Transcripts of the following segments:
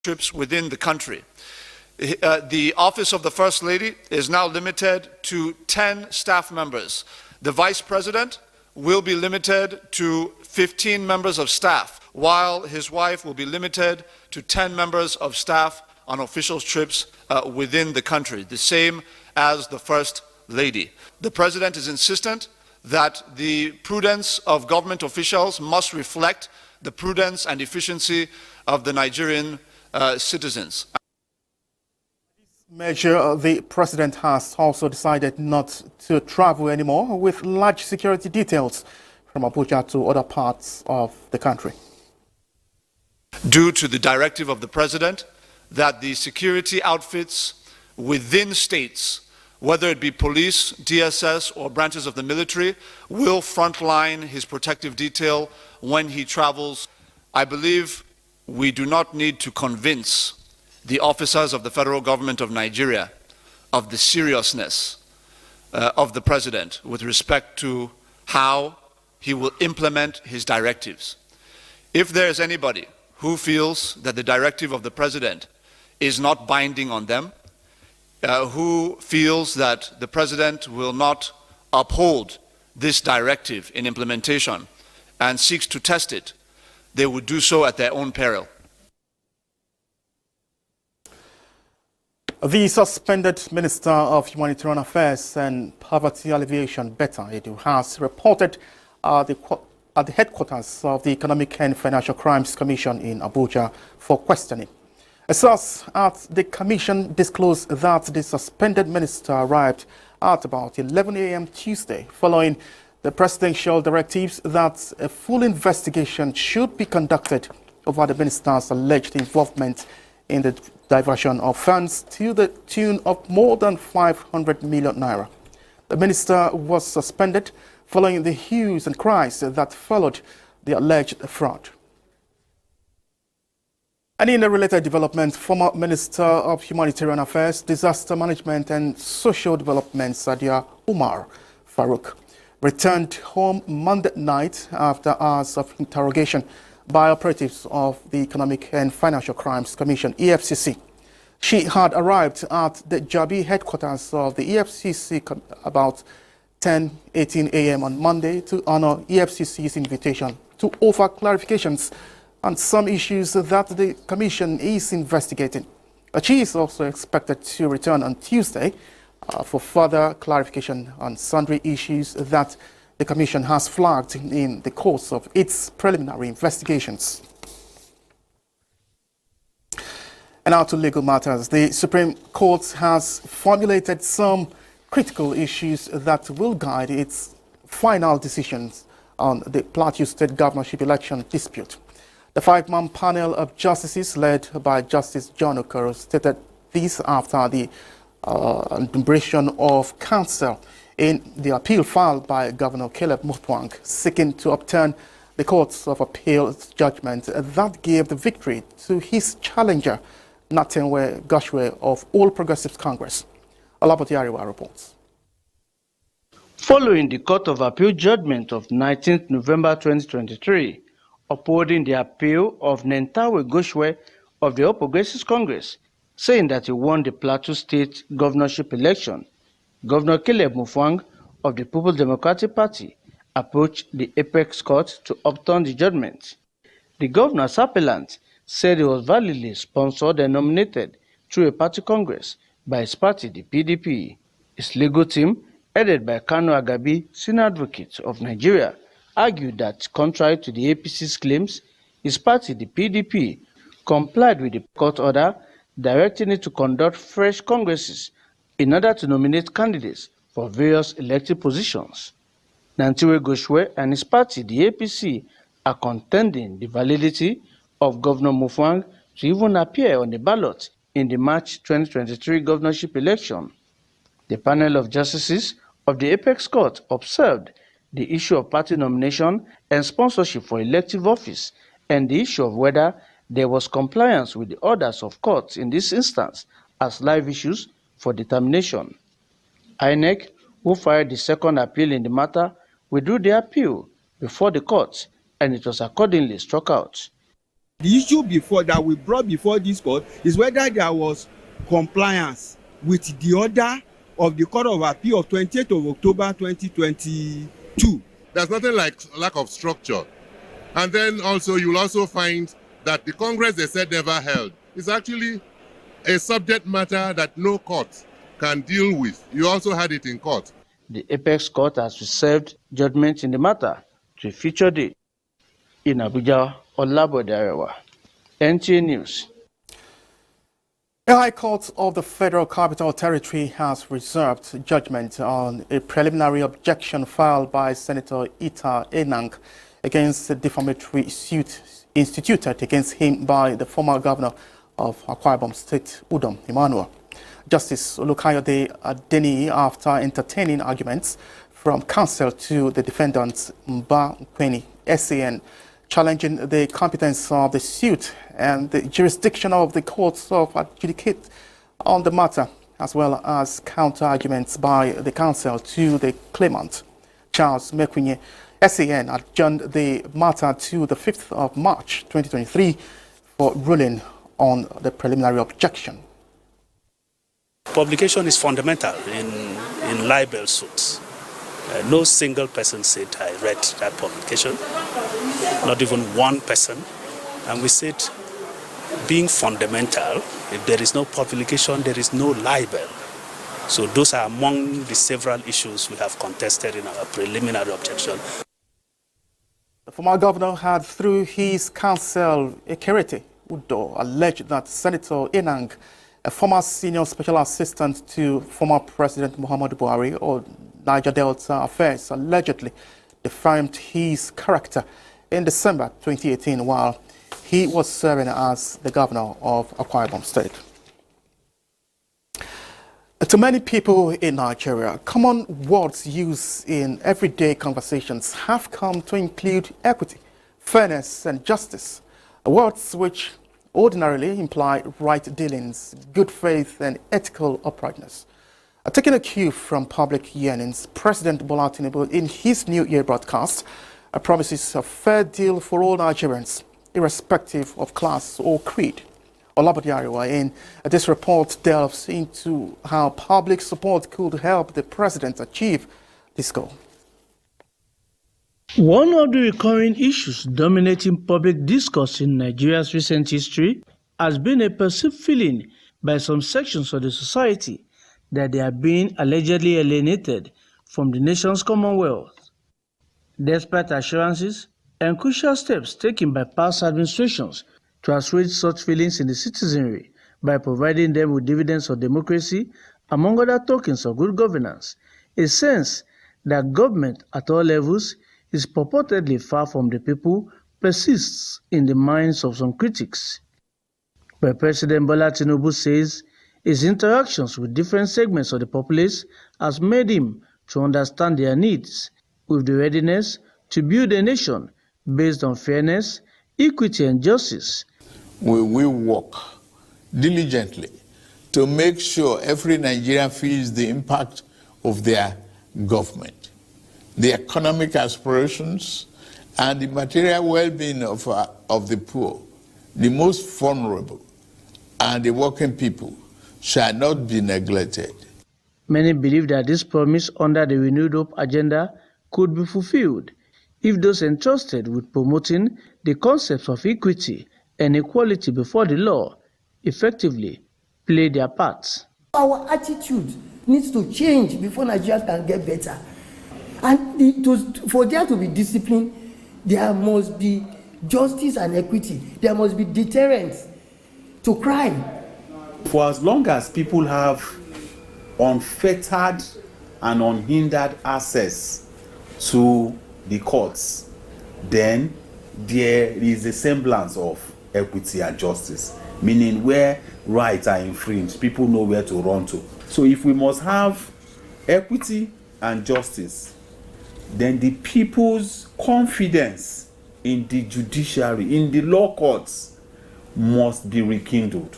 trips within the country. The office of the First Lady is now limited to 10 staff members. The Vice President will be limited to 15 members of staff, while his wife will be limited to 10 members of staff on official trips within the country, the same as the First Lady. The President is insistent that the prudence of government officials must reflect the prudence and efficiency of the Nigerian citizens. Measure, the President has also decided not to travel anymore with large security details from Abuja to other parts of the country. Due to the directive of the President that the security outfits within states, whether it be police, DSS, or branches of the military, will frontline his protective detail when he travels. I believe we do not need to convince the officers of the federal government of Nigeria of the seriousness of the President with respect to how he will implement his directives. If there is anybody who feels that the directive of the President is not binding on them, who feels that the President will not uphold this directive in implementation and seeks to test it, they would do so at their own peril. The suspended Minister of Humanitarian Affairs and Poverty Alleviation, Betta Edu, has reported at the headquarters of the Economic and Financial Crimes Commission in Abuja for questioning. A source at the commission disclosed that the suspended minister arrived at about 11 a.m. Tuesday, following the presidential directives that a full investigation should be conducted over the minister's alleged involvement in the diversion of funds to the tune of more than 500 million naira. The minister was suspended following the hues and cries that followed the alleged fraud. And in a related development, former Minister of Humanitarian Affairs, Disaster Management and Social Development, Sadia Umar Farouk, returned home Monday night after hours of interrogation by operatives of the Economic and Financial Crimes Commission, EFCC. She had arrived at the Jabi headquarters of the EFCC about 10:18 a.m. on Monday to honor EFCC's invitation to offer clarifications on some issues that the Commission is investigating. She is also expected to return on Tuesday for further clarification on sundry issues that the Commission has flagged in the course of its preliminary investigations. And now to legal matters. The Supreme Court has formulated some critical issues that will guide its final decisions on the Plateau State governorship election dispute. The five-man panel of justices led by Justice John Okoro stated this after the deliberation of counsel in the appeal filed by Governor Caleb Mutfwang, seeking to obtain the Court of Appeal's judgment that gave the victory to his challenger, Natenwe Goshwe of All Progressives Congress. Olaboti Ariwa reports. Following the Court of Appeal judgment of 19th November 2023, upholding the appeal of Natenwe Goshwe of the All Progressives Congress, saying that he won the Plateau State governorship election, Governor Caleb Mutfwang of the People's Democratic Party approached the Apex Court to overturn the judgment. The governor's appellant said he was validly sponsored and nominated through a party congress by his party, the PDP. His legal team, headed by Kanu Agabi, senior advocate of Nigeria, argued that, contrary to the APC's claims, his party, the PDP, complied with the court order directing it to conduct fresh congresses in order to nominate candidates for various elected positions. Natenwe Goshwe and his party, the APC, are contending the validity of Governor Mutfwang to even appear on the ballot in the March 2023 governorship election. The panel of justices of the Apex Court observed the issue of party nomination and sponsorship for elective office and the issue of whether there was compliance with the orders of courts in this instance as live issues for determination. INEC, who filed the second appeal in the matter, withdrew the appeal before the court, and it was accordingly struck out. The issue before that we brought before this court is whether there was compliance with the order of the Court of Appeal of 28th of October 2022. There's nothing like lack of structure. And then also you'll also find that the Congress they said never held is actually a subject matter that no court can deal with. You also had it in court. The Apex Court has reserved judgment in the matter to a future date. In Abuja, Olabode Arewa, NTA News. The High Court of the Federal Capital Territory has reserved judgment on a preliminary objection filed by Senator Ita Enang against the defamatory suit instituted against him by the former governor of Akwa Ibom State, Udom Emmanuel. Justice Olukayode Adeniyi, after entertaining arguments from counsel to the defendant Mba Kweni, SAN, challenging the competence of the suit and the jurisdiction of the courts of adjudicate on the matter, as well as counter-arguments by the counsel to the claimant. Charles Mekwinye, SAN, adjourned the matter to the 5th of March 2023 for ruling on the preliminary objection. Publication is fundamental in libel suits. No single person said, I read that publication, not even one person. And we said, being fundamental, if there is no publication, there is no libel. So those are among the several issues we have contested in our preliminary objection. The former governor had, through his counsel, Ekerete Udo, alleged that Senator Enang, a former senior special assistant to former President Muhammadu Buhari or Niger Delta Affairs, allegedly defamed his character in December 2018 while he was serving as the governor of Akwa Ibom State. To many people in Nigeria, common words used in everyday conversations have come to include equity, fairness, and justice, words which ordinarily imply right dealings, good faith, and ethical uprightness. Taking a cue from public yearnings, President Bola Tinubu, in his New Year broadcast, promises a fair deal for all Nigerians, irrespective of class or creed. Olabode Arewa in this report delves into how public support could help the president achieve this goal. One of the recurring issues dominating public discourse in Nigeria's recent history has been a perceived feeling by some sections of the society that they are being allegedly alienated from the nation's commonwealth. Despite assurances and crucial steps taken by past administrations to assuage such feelings in the citizenry by providing them with dividends of democracy, among other tokens of good governance, a sense that government at all levels is purportedly far from the people persists in the minds of some critics. But President Bola Tinubu says his interactions with different segments of the populace has made him to understand their needs with the readiness to build a nation based on fairness, equity, and justice. We will work diligently to make sure every Nigerian feels the impact of their government, the economic aspirations, and the material well-being of the poor, the most vulnerable, and the working people shall not be neglected. Many believe that this promise under the Renewed Hope agenda could be fulfilled if those entrusted with promoting the concepts of equity and equality before the law effectively play their parts. Our attitude needs to change before Nigeria can get better. And for there to be discipline, there must be justice and equity. There must be deterrence to crime. For as long as people have unfettered and unhindered access to the courts, then there is a semblance of equity and justice, meaning where rights are infringed, people know where to run to. So if we must have equity and justice, then the people's confidence in the judiciary, in the law courts, must be rekindled.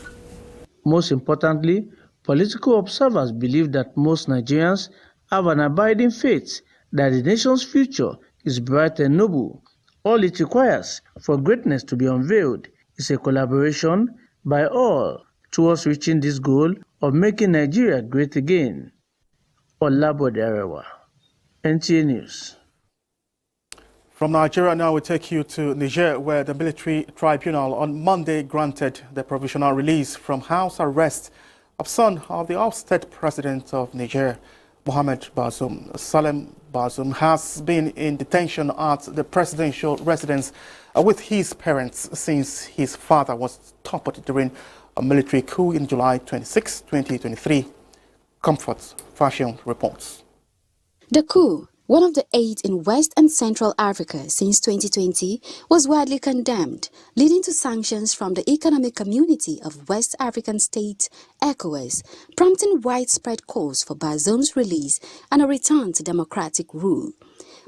Most importantly, political observers believe that most Nigerians have an abiding faith that the nation's future is bright and noble. All it requires for greatness to be unveiled is a collaboration by all towards reaching this goal of making Nigeria great again. Olabode Arewa, NTA News. From Nigeria now we take you to Niger, where the military tribunal on Monday granted the provisional release from house arrest of son of the ousted president of Niger, Mohamed Bazoum. Salem Bazoum has been in detention at the presidential residence with his parents since his father was toppled during a military coup in July 26, 2023. Comfort Fashion reports. The coup, one of the 8 in West and Central Africa since 2020, was widely condemned, leading to sanctions from the Economic Community of West African States, ECOWAS, prompting widespread calls for Bazoum's release and a return to democratic rule.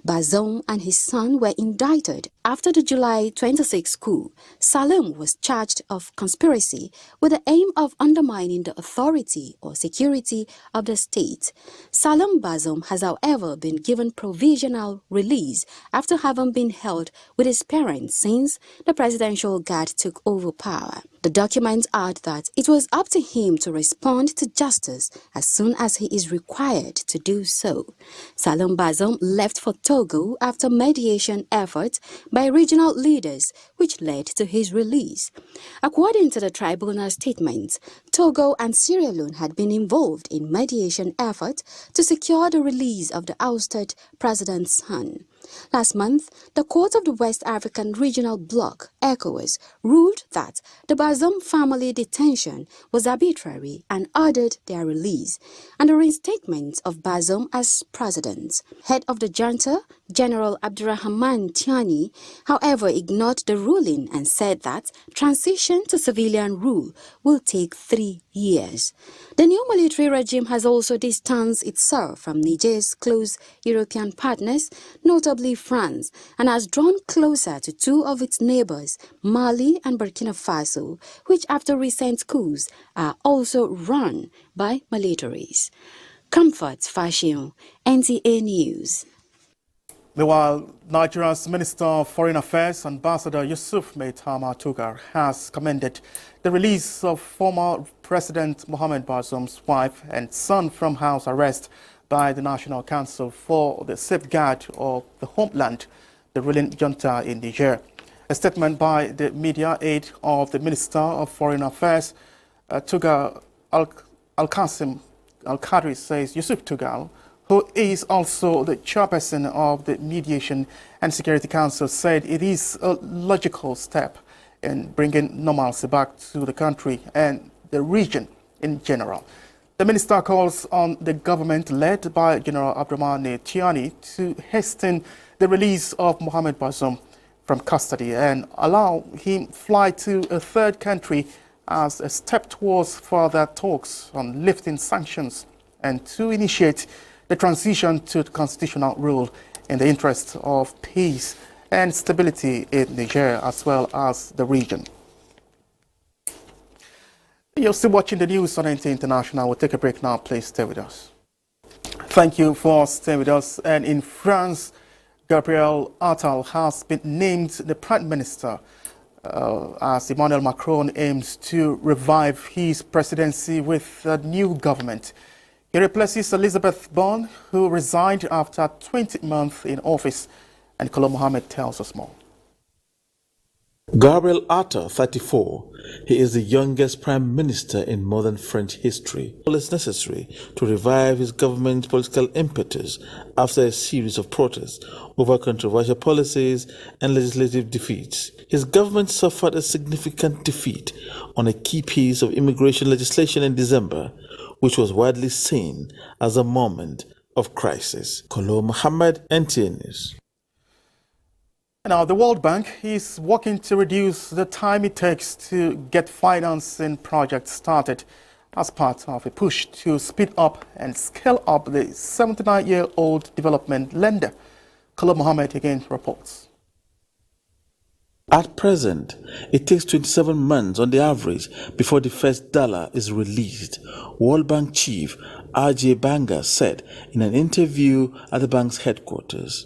Bazoum and his son were indicted after the July 26 coup. Salem was charged of conspiracy with the aim of undermining the authority or security of the state. Salem Bazoum has, however, been given provisional release after having been held with his parents since the presidential guard took over power. The documents add that it was up to him to respond to justice as soon as he is required to do so. Salem Bazoum left for Togo after mediation efforts by regional leaders, which led to his release. According to the tribunal statements, Togo and Sierra Leone had been involved in mediation efforts to secure the release of the ousted president's son. Last month, the Court of the West African Regional Bloc, ECOWAS, ruled that the Bazoum family detention was arbitrary and ordered their release and the reinstatement of Bazoum as president. Head of the junta, General Abdurrahman Tiani, however, ignored the ruling and said that transition to civilian rule will take 3 years. The new military regime has also distanced itself from Niger's close European partners, notably France, and has drawn closer to 2 of its neighbors, Mali and Burkina Faso, which after recent coups are also run by militaries. Comfort Fashion, NTA News. Meanwhile, Nigeria's Minister of Foreign Affairs, Ambassador Yusuf Maitama Tugar, has commended the release of former President Mohamed Bazoum's wife and son from house arrest by the National Council for the Safeguard of the Homeland, the ruling junta in Niger. A statement by the media aide of the Minister of Foreign Affairs, Tugar Al-Qasim Al-Qadri, says Yusuf Tugar, who is also the chairperson of the Mediation and Security Council, said it is a logical step in bringing normalcy back to the country and the region in general. The minister calls on the government led by General Abdurrahman Tiani to hasten the release of Mohamed Bazoum from custody and allow him fly to a third country as a step towards further talks on lifting sanctions and to initiate the transition to constitutional rule in the interest of peace and stability in Niger as well as the region. You're still watching the news on NTA International. We'll take a break now. Please stay with us. Thank you for staying with us. And in France, Gabriel Attal has been named the Prime Minister as Emmanuel Macron aims to revive his presidency with a new government. He replaces Elizabeth Borne, who resigned after 20 months in office. And Kolo Mohammed tells us more. Gabriel Attal, 34, he is the youngest prime minister in modern French history. All is necessary to revive his government's political impetus after a series of protests over controversial policies and legislative defeats. His government suffered a significant defeat on a key piece of immigration legislation in December, which was widely seen as a moment of crisis. Kolo Mohammed, NTA News. Now, the World Bank is working to reduce the time it takes to get financing projects started as part of a push to speed up and scale up the 79-year-old development lender. Kolo Mohammed again reports. At present, it takes 27 months on the average before the first dollar is released, World Bank Chief R.J. Banga said in an interview at the bank's headquarters.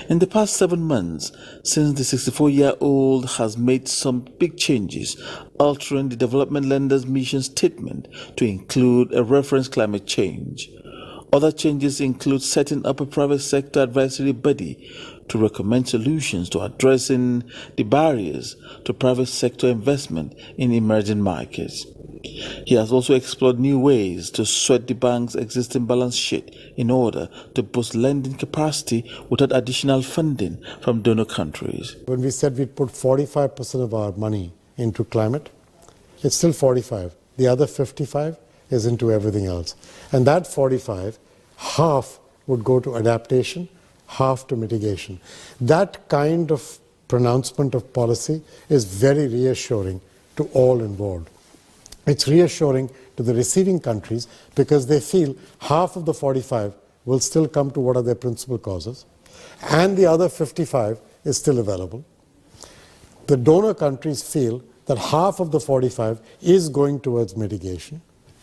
In the past 7 months, since the 64-year-old has made some big changes, altering the development lender's mission statement to include a reference climate change. Other changes include setting up a private sector advisory body to recommend solutions to addressing the barriers to private sector investment in emerging markets. He has also explored new ways to sweat the bank's existing balance sheet in order to boost lending capacity without additional funding from donor countries. When we said we'd put 45% of our money into climate, it's still 45. The other 55 is into everything else. And that 45, half would go to adaptation, half to mitigation. That kind of pronouncement of policy is very reassuring to all involved. It's reassuring to the receiving countries because they feel half of the 45 will still come to what are their principal causes, and the other 55 is still available. The donor countries feel that half of the 45 is going towards mitigation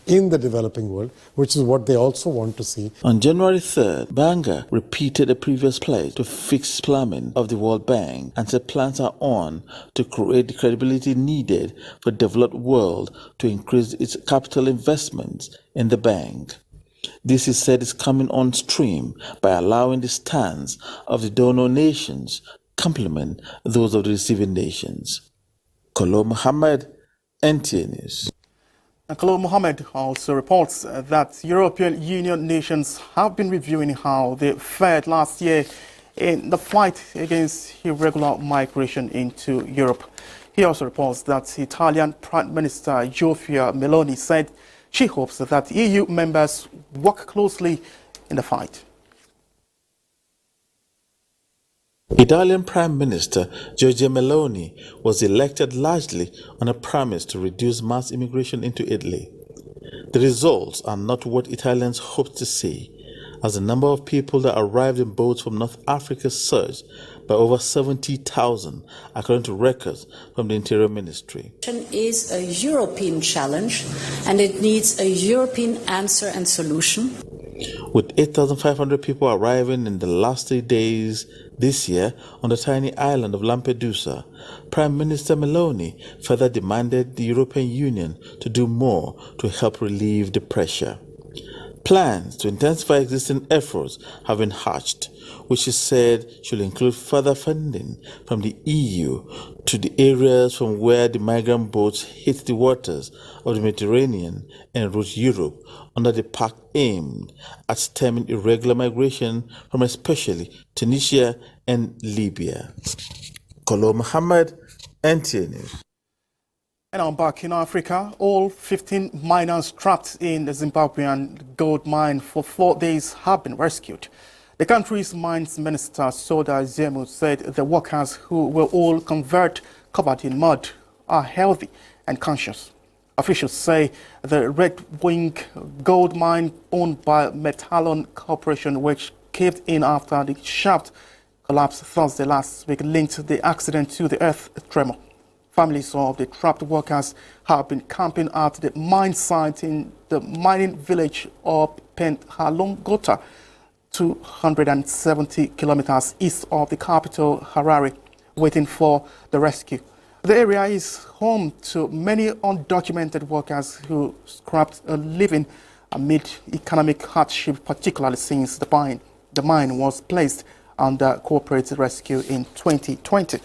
in the developing world, which is what they also want to see. On January 3rd, Banga repeated a previous pledge to fix plumbing of the World Bank and said plans are on to create the credibility needed for the developed world to increase its capital investments in the bank. This, he said, is coming on stream by allowing the stance of the donor nations complement those of the receiving nations. Kolo Muhammad, NTA News. Khalil Mohammed also reports that European Union nations have been reviewing how they fared last year in the fight against irregular migration into Europe. He also reports that Italian Prime Minister Giorgia Meloni said she hopes that EU members work closely in the fight. Italian Prime Minister Giorgia Meloni was elected largely on a promise to reduce mass immigration into Italy. The results are not what Italians hoped to see, as the number of people that arrived in boats from North Africa surged by over 70,000, according to records from the Interior Ministry. It is a European challenge, and it needs a European answer and solution. With 8,500 people arriving in the last 3 days this year on the tiny island of Lampedusa, Prime Minister Meloni further demanded the European Union to do more to help relieve the pressure. Plans to intensify existing efforts have been hatched, which she said should include further funding from the EU to the areas from where the migrant boats hit the waters of the Mediterranean en route Europe under the pact aimed at stemming irregular migration from especially Tunisia and Libya. Kolo Muhammad, NTA News. And now back in Africa, all 15 miners trapped in the Zimbabwean gold mine for 4 days have been rescued. The country's mines minister, Soda Zemu, said the workers, who were all covered in mud, are healthy and conscious. Officials say the Red Wing gold mine owned by Metallon Corporation, which caved in after the shaft collapsed Thursday last week, linked the accident to the earth tremor. Families of the trapped workers have been camping at the mine site in the mining village of Penthalongota, 270 kilometers east of the capital, Harare, waiting for the rescue. The area is home to many undocumented workers who scrapped a living amid economic hardship, particularly since the mine was placed under corporate rescue in 2020.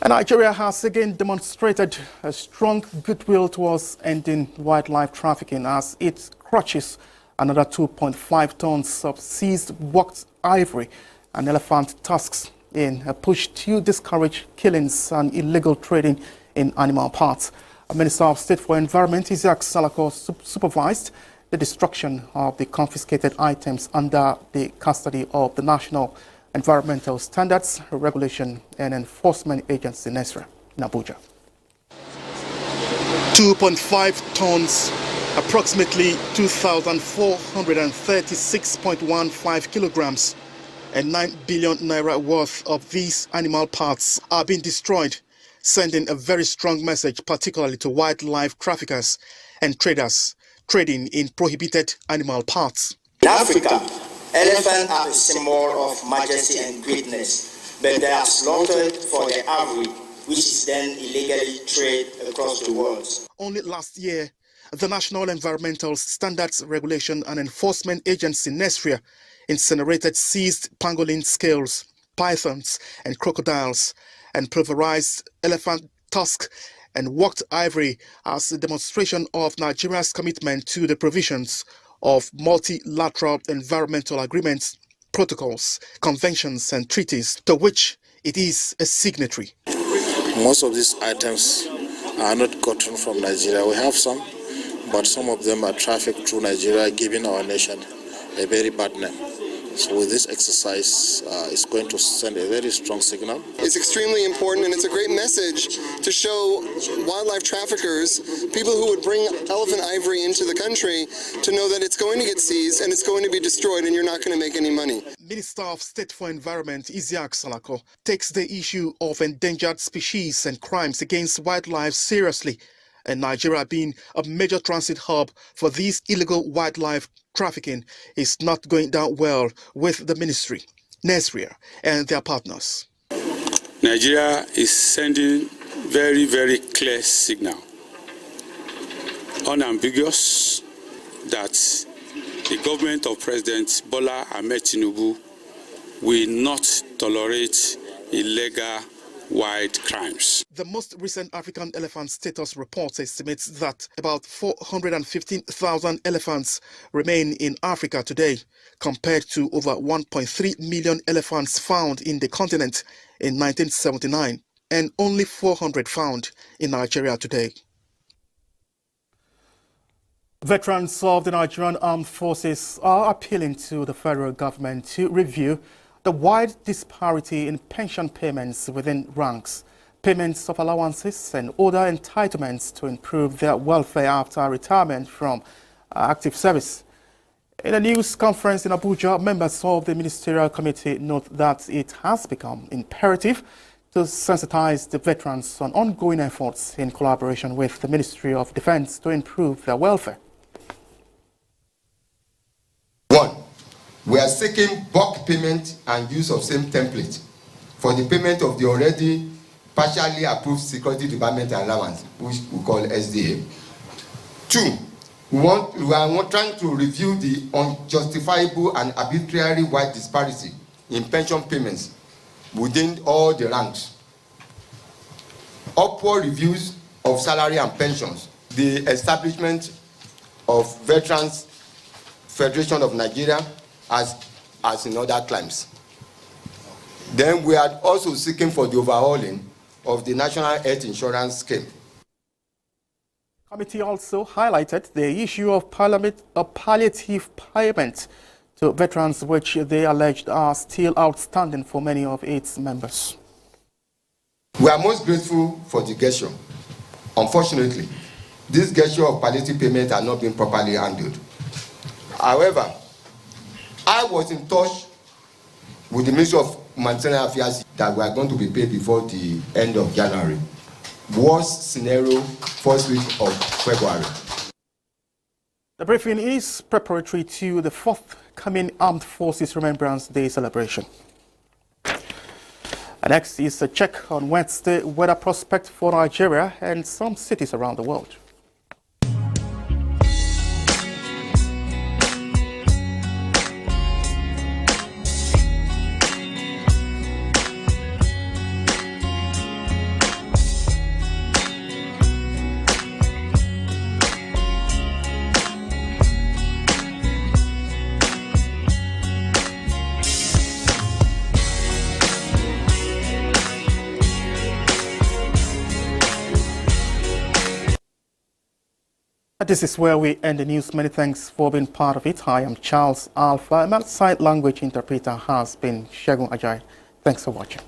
And Nigeria has again demonstrated a strong goodwill towards ending wildlife trafficking as it crushes another 2.5 tons of seized worked ivory and elephant tusks in a push to discourage killings and illegal trading in animal parts. Minister of State for Environment, Isiaq Salako, supervised the destruction of the confiscated items under the custody of the National Environmental Standards, Regulation and Enforcement Agency, NESRA, in Abuja. 2.5 tons, approximately 2,436.15 kilograms, and 9 billion naira worth of these animal parts are being destroyed, sending a very strong message, particularly to wildlife traffickers and traders trading in prohibited animal parts. In Africa, Elephants are a symbol of majesty and greatness, but they are slaughtered for their ivory, which is then illegally traded across the world. Only last year, the National Environmental Standards Regulation and Enforcement Agency, NESRIA, incinerated seized pangolin scales, pythons and crocodiles, and pulverized elephant tusk and worked ivory as a demonstration of Nigeria's commitment to the provisions of multilateral environmental agreements, protocols, conventions and treaties to which it is a signatory. Most of these items are not gotten from Nigeria. We have some, but some of them are trafficked through Nigeria, giving our nation a very bad name. So with this exercise, it's going to send a very strong signal. It's extremely important, and it's a great message to show wildlife traffickers, people who would bring elephant ivory into the country, to know that it's going to get seized and it's going to be destroyed and you're not going to make any money. Minister of State for Environment, Isiaq Salako, takes the issue of endangered species and crimes against wildlife seriously, and Nigeria being a major transit hub for these illegal wildlife trafficking is not going down well with the ministry, NESRIA, and their partners. Nigeria is sending very, very clear signal, unambiguous, that the government of President Bola Ahmed Tinubu will not tolerate illegal wild crimes. The most recent African elephant status report estimates that about 415,000 elephants remain in Africa today, compared to over 1.3 million elephants found in the continent in 1979, and only 400 found in Nigeria today. Veterans of the Nigerian Armed Forces are appealing to the federal government to review the wide disparity in pension payments within ranks, payments of allowances and other entitlements to improve their welfare after retirement from active service. In a news conference in Abuja, members of the ministerial committee note that it has become imperative to sensitize the veterans on ongoing efforts in collaboration with the Ministry of Defense to improve their welfare. 1. We are seeking bulk payment and use of same template for the payment of the already partially approved Security Department allowance, which we call SDA. 2. We are trying to review the unjustifiable and arbitrary wide disparity in pension payments within all the ranks. Upward reviews of salary and pensions, the establishment of Veterans Federation of Nigeria as in other climes. Then we are also seeking for the overhauling of the National Health Insurance Scheme. The committee also highlighted the issue of palliative payment to veterans, which they alleged are still outstanding for many of its members. We are most grateful for the gesture. Unfortunately, this gesture of palliative payment are not being properly handled. However, I was in touch with the Ministry of Humanitarian Affairs that we are going to be paid before the end of January. Worst scenario, first week of February. The briefing is preparatory to the forthcoming Armed Forces Remembrance Day celebration. And next is a check on Wednesday weather prospect for Nigeria and some cities around the world. This is where we end the news. Many thanks for being part of it. I am Charles Alpha. My sign language interpreter has been Shegun Ajay. Thanks for watching.